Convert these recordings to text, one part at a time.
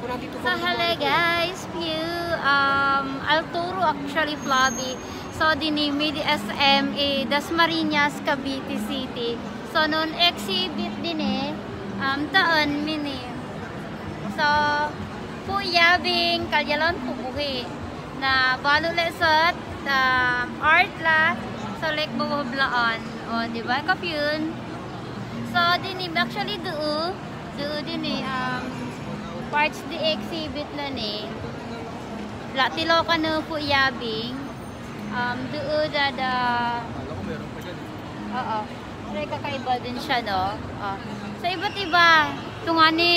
So hello guys, view I'll turo actually Flavi. So dinimi di SM Dasmariñas, Cavite City. So non exhibit din taon mini. So puyabing kalyalan pubuhi na balo lesot art la so like buboblaan o di ba kapyun. So dinimi actually do din parts di exhibit na latilo ka no po yabing doon da oo may kakaiba din siya no. So iba't iba tungani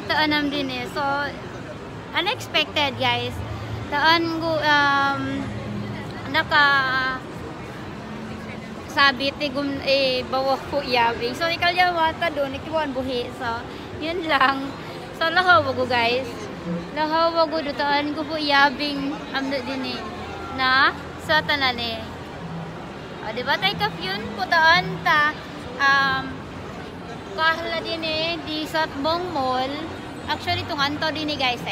ito anam din so unexpected guys taan go naka sabi tigum bawah po yabing so ikalyawata doon ikiwan buhi so yun lang. So lahaw ko guys. Lahaw ko dutaan ko po yabing amdo din na sa tanan O di ba tay kafyun putaan ta kahla din di Satbong Mall. Actually tungan to din guys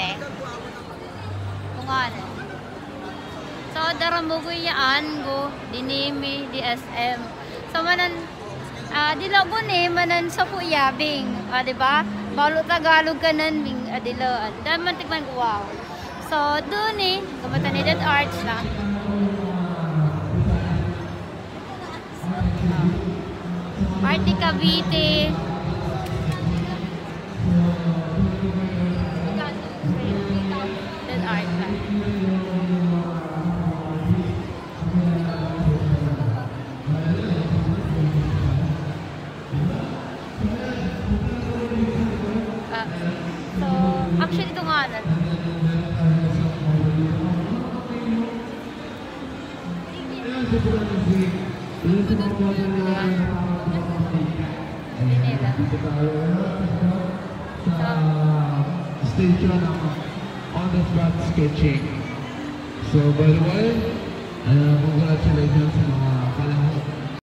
Tungan. So daramugoyaan go dinimi di SM. So manan dilagon manan sa po yabing. O di ba? Balo Tagalog ka nun, adilaan. Daman tigman ko, wow. So, doon kamata ni Dead Arts na. Party Cavite. Dead Arts na. So, actually ito nga na. Station on the spot sketching. So by the way, congratulations.